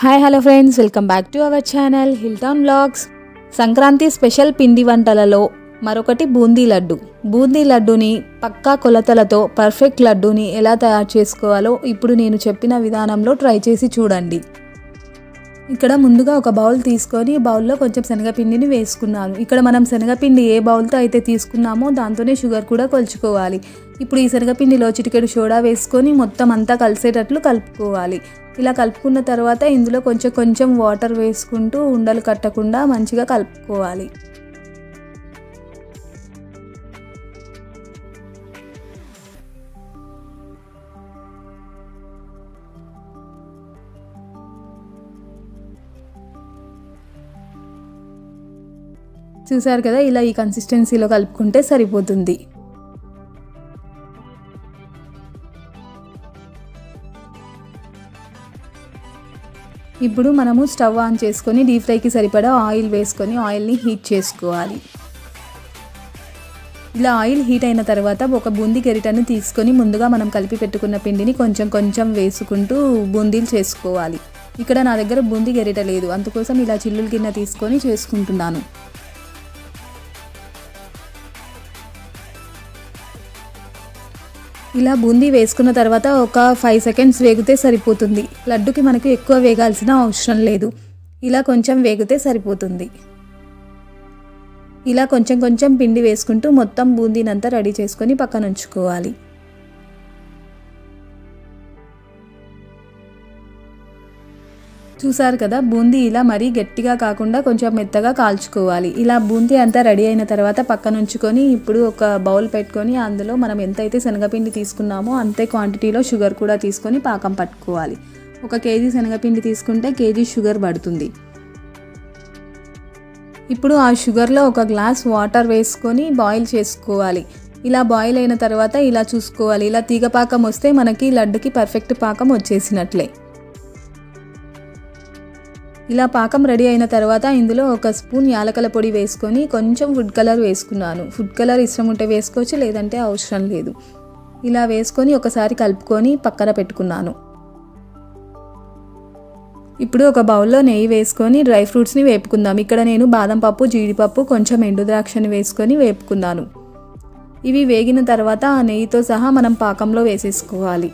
Hi hello friends, welcome back to our channel Hilltown vlogs. Sankranti special పిండి వంటలలో మరొకటి బూందీ లడ్డు. బూందీ లడ్డుని పక్కా కొలతలతో పర్ఫెక్ట్ లడ్డుని ఎలా తయారు చేసుకోవాలో ఇప్పుడు నేను చెప్పిన విధానంలో ట్రై చేసి చూడండి. ఇక్కడ ముందుగా ఒక బౌల్ తీసుకొని బౌల్లో కొంచెం శనగపిండిని వేసుకున్నాను. ఇక్కడ మనం శనగపిండి ఏ బౌల్తో అయితే తీసుకున్నామో దాంతోనే షుగర్ కూడా కొలుచుకోవాలి. ఇప్పుడు ఈ శనగపిండిలో చిటికెడు సోడా వేసుకొని మొత్తం అంతా కలిసేటట్లు కలుపుకోవాలి. ఇలా కలుపుకున్న తర్వాత ఇందులో కొంచెం కొంచెం వాటర్ వేసుకుంటూ ఉండలు కట్టకుండా మంచిగా కలుపుకోవాలి. చూసారు కదా, ఇలా ఈ కన్సిస్టెన్సీలో కలుపుకుంటే సరిపోతుంది. ఇప్పుడు మనము స్టవ్ ఆన్ చేసుకొని డీప్ ఫ్రైకి సరిపడా ఆయిల్ వేసుకొని ఆయిల్ని హీట్ చేసుకోవాలి. ఇలా ఆయిల్ హీట్ అయిన తర్వాత ఒక బూందీ గరిటెని తీసుకొని ముందుగా మనం కలిపి పెట్టుకున్న పిండిని కొంచెం కొంచెం వేసుకుంటూ బూందీలు చేసుకోవాలి. ఇక్కడ నా దగ్గర బూందీ గరిటె లేదు, అందుకోసం ఇలా చిల్లుల గిన్నె తీసుకొని చేసుకుంటున్నాను. ఇలా బూందీ వేసుకున్న తర్వాత ఒక 5 సెకండ్స్ వేగితే సరిపోతుంది. లడ్డుకి మనకు ఎక్కువ వేగాల్సిన అవసరం లేదు, ఇలా కొంచెం వేగితే సరిపోతుంది. ఇలా కొంచెం కొంచెం పిండి వేసుకుంటూ మొత్తం బూందీనంతా రెడీ చేసుకొని పక్కన ఉంచుకోవాలి. చూసారు కదా, బూందీ ఇలా మరీ గట్టిగా కాకుండా కొంచెం మెత్తగా కాల్చుకోవాలి. ఇలా బూందీ అంతా రెడీ అయిన తర్వాత పక్కన ఉంచుకొని ఇప్పుడు ఒక బౌల్ పెట్టుకొని అందులో మనం ఎంతైతే శనగపిండి తీసుకున్నామో అంతే క్వాంటిటీలో షుగర్ కూడా తీసుకొని పాకం పట్టుకోవాలి. 1 కేజీ శనగపిండి తీసుకుంటే కేజీ షుగర్ పడుతుంది. ఇప్పుడు ఆ షుగర్లో 1 గ్లాస్ వాటర్ వేసుకొని బాయిల్ చేసుకోవాలి. ఇలా బాయిల్ అయిన తర్వాత ఇలా చూసుకోవాలి. ఇలా తీగ పాకం వస్తే మనకి లడ్డుకి పర్ఫెక్ట్ పాకం వచ్చేసినట్లే. ఇలా పాకం రెడీ అయిన తర్వాత ఇందులో 1 స్పూన్ యాలకల పొడి వేసుకొని కొంచెం ఫుడ్ కలర్ వేసుకున్నాను. ఫుడ్ కలర్ ఇష్టం ఉంటే వేసుకోవచ్చు, లేదంటే అవసరం లేదు. ఇలా వేసుకొని ఒకసారి కలుపుకొని పక్కన పెట్టుకున్నాను. ఇప్పుడు ఒక బౌల్లో నెయ్యి వేసుకొని డ్రై ఫ్రూట్స్ని వేపుకుందాం. ఇక్కడ నేను బాదం పప్పు, జీడిపప్పు, కొంచెం ఎండు ద్రాక్షని వేసుకొని వేపుకున్నాను. ఇవి వేగిన తర్వాత ఆ నెయ్యితో సహా మనం పాకంలో వేసేసుకోవాలి.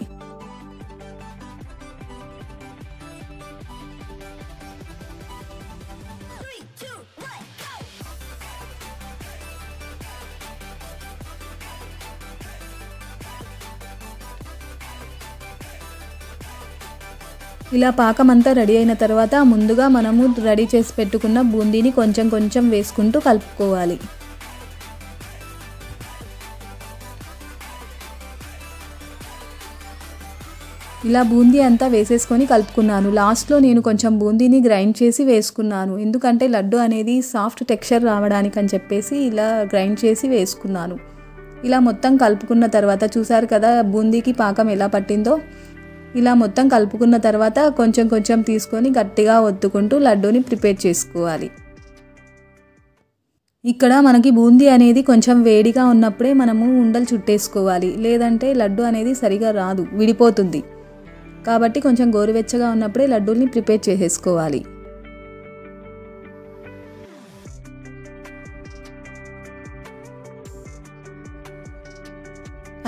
ఇలా పాకం అంతా రెడీ అయిన తర్వాత ముందుగా మనము రెడీ చేసి పెట్టుకున్న బూందీని కొంచెం కొంచెం వేసుకుంటూ కలుపుకోవాలి. ఇలా బూందీ అంతా వేసేసుకొని కలుపుకున్నాను. లాస్ట్లో నేను కొంచెం బూందీని గ్రైండ్ చేసి వేసుకున్నాను, ఎందుకంటే లడ్డు అనేది సాఫ్ట్ టెక్స్చర్ రావడానికని చెప్పేసి ఇలా గ్రైండ్ చేసి వేసుకున్నాను. ఇలా మొత్తం కలుపుకున్న తర్వాత చూసారు కదా బూందీకి పాకం ఎలా పట్టిందో. ఇలా మొత్తం కలుపుకున్న తర్వాత కొంచెం కొంచెం తీసుకొని గట్టిగా ఒత్తుకుంటూ లడ్డూని ప్రిపేర్ చేసుకోవాలి. ఇక్కడ మనకి బూందీ అనేది కొంచెం వేడిగా ఉన్నప్పుడే మనము ఉండలు చుట్టేసుకోవాలి, లేదంటే లడ్డు అనేది సరిగా రాదు, విడిపోతుంది. కాబట్టి కొంచెం గోరువెచ్చగా ఉన్నప్పుడే లడ్డూని ప్రిపేర్ చేసేసుకోవాలి.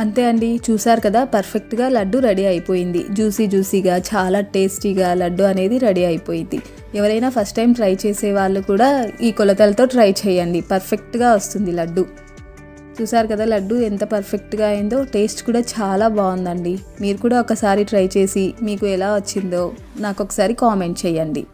అంతే అండి, చూసారు కదా పర్ఫెక్ట్గా లడ్డు రెడీ అయిపోయింది. జ్యూసీగా చాలా టేస్టీగా లడ్డు అనేది రెడీ అయిపోయింది. ఎవరైనా ఫస్ట్ టైం ట్రై చేసే వాళ్ళు కూడా ఈ కొలతలతో ట్రై చేయండి, పర్ఫెక్ట్గా వస్తుంది లడ్డు. చూసారు కదా లడ్డు ఎంత పర్ఫెక్ట్గా అయిందో, టేస్ట్ కూడా చాలా బాగుందండి. మీరు కూడా ఒకసారి ట్రై చేసి మీకు ఎలా వచ్చిందో నాకు ఒకసారి కామెంట్ చేయండి.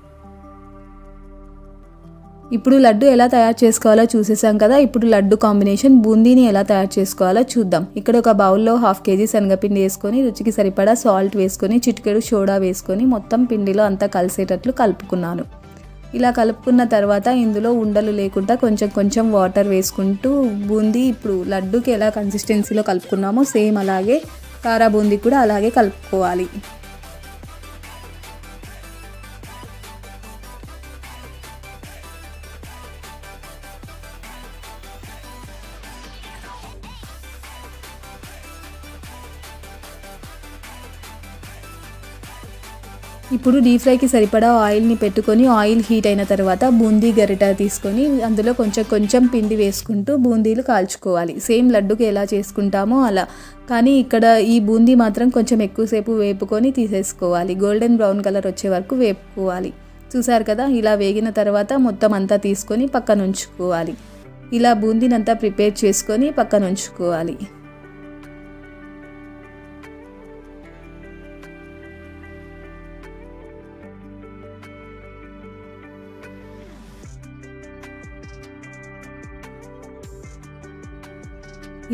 ఇప్పుడు లడ్డు ఎలా తయారు చేసుకోవాలో చూసేసాం కదా. ఇప్పుడు లడ్డు కాంబినేషన్ బూందీని ఎలా తయారు చేసుకోవాలో చూద్దాం. ఇక్కడ ఒక బౌల్లో 1/2 కేజీ శనగపిండి వేసుకొని రుచికి సరిపడా సాల్ట్ వేసుకొని చిటికెడు సోడా వేసుకొని మొత్తం పిండిలో అంతా కలిసేటట్లు కలుపుకున్నాను. ఇలా కలుపుకున్న తర్వాత ఇందులో ఉండలు లేకుండా కొంచెం కొంచెం వాటర్ వేసుకుంటూ బూందీ ఇప్పుడు లడ్డుకి ఎలా కన్సిస్టెన్సీలో కలుపుకున్నామో సేమ్ అలాగే కారా బూందీ కూడా అలాగే కలుపుకోవాలి. ఇప్పుడు డీప్ ఫ్రైకి సరిపడా ఆయిల్ని పెట్టుకొని ఆయిల్ హీట్ అయిన తర్వాత బూందీ గరిట తీసుకొని అందులో కొంచెం పిండి వేసుకుంటూ బూందీలు కాల్చుకోవాలి. సేమ్ లడ్డుకి ఎలా చేసుకుంటామో అలా, కానీ ఇక్కడ ఈ బూందీ మాత్రం కొంచెం ఎక్కువసేపు వేపుకొని తీసేసుకోవాలి. గోల్డెన్ బ్రౌన్ కలర్ వచ్చే వరకు వేపుకోవాలి. చూసారు కదా, ఇలా వేగిన తర్వాత మొత్తం అంతా తీసుకొని పక్కన ఉంచుకోవాలి. ఇలా బూందీనంతా ప్రిపేర్ చేసుకొని పక్కన ఉంచుకోవాలి.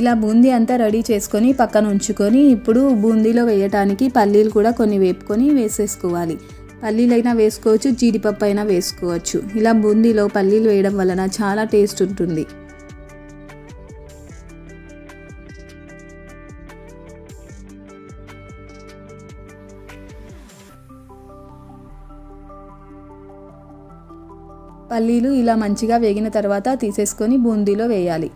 ఇలా బూందీ అంతా రెడీ చేసుకొని పక్కన ఉంచుకొని ఇప్పుడు బూందీలో వేయటానికి పల్లీలు కూడా కొన్ని వేపుకొని వేసేసుకోవాలి. పల్లీలైనా వేసుకోవచ్చు, జీడిపప్పు అయినా వేసుకోవచ్చు. ఇలా బూందీలో పల్లీలు వేయడం వలన చాలా టేస్ట్ ఉంటుంది. పల్లీలు ఇలా మంచిగా వేగిన తర్వాత తీసేసుకొని బూందీలో వేయాలి.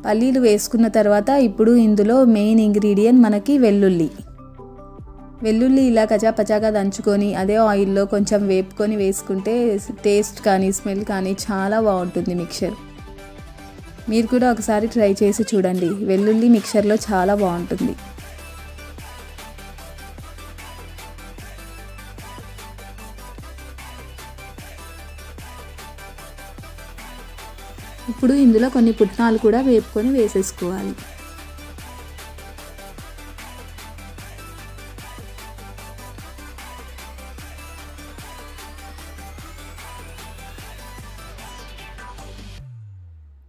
పల్లీలు వేసుకున్న తర్వాత ఇప్పుడు ఇందులో మెయిన్ ఇంగ్రీడియంట్ మనకి వెల్లుల్లి ఇలా కచాపచాగా దంచుకొని అదే ఆయిల్లో కొంచెం వేపుకొని వేసుకుంటే టేస్ట్ కానీ స్మెల్ కానీ చాలా బాగుంటుంది మిక్చర్. మీరు కూడా ఒకసారి ట్రై చేసి చూడండి. వెల్లుల్లి మిక్చర్లో చాలా బాగుంటుంది. ఇప్పుడు ఇందులో కొన్ని పుట్నాలు కూడా వేపుకొని వేసేసుకోవాలి.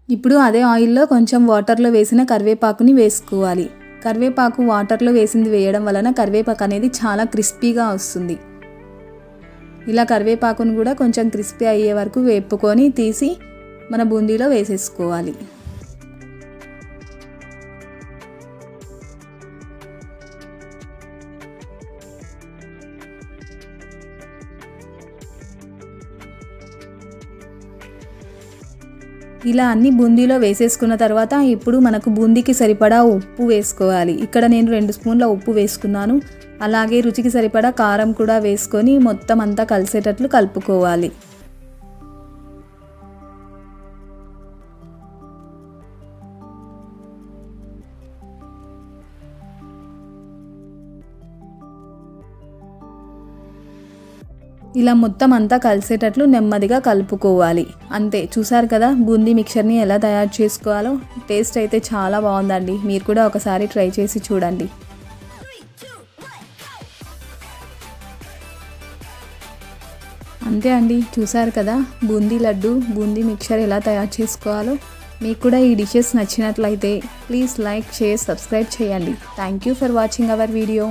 ఇప్పుడు అదే ఆయిల్లో కొంచెం వాటర్లో వేసిన కరివేపాకుని వేసుకోవాలి. కరివేపాకు వాటర్లో వేసింది వేయడం వలన కరివేపాకు అనేది చాలా క్రిస్పీగా వస్తుంది. ఇలా కరివేపాకును కూడా కొంచెం క్రిస్పీ అయ్యే వరకు వేపుకొని తీసి మన బూందీలో వేసేసుకోవాలి. ఇలా అన్ని బూందీలో వేసేసుకున్న తర్వాత ఇప్పుడు మనకు బూందీకి సరిపడా ఉప్పు వేసుకోవాలి. ఇక్కడ నేను 2 స్పూన్ల ఉప్పు వేసుకున్నాను. అలాగే రుచికి సరిపడా కారం కూడా వేసుకొని మొత్తం అంతా కలిసేటట్లు కలుపుకోవాలి. ఇలా మొత్తం అంతా కలిసేటట్లు నెమ్మదిగా కలుపుకోవాలి. అంతే, చూసారు కదా బూందీ మిక్చర్ని ఎలా తయారు చేసుకోవాలో. టేస్ట్ అయితే చాలా బాగుందండి. మీరు కూడా ఒకసారి ట్రై చేసి చూడండి. అంతే అండి, చూసారు కదా బూందీ లడ్డు, బూందీ మిక్చర్ ఎలా తయారు చేసుకోవాలో. మీకు కూడా ఈ డిషెస్ నచ్చినట్లయితే ప్లీజ్ లైక్, షేర్, సబ్స్క్రైబ్ చేయండి. Thank you for watching our video.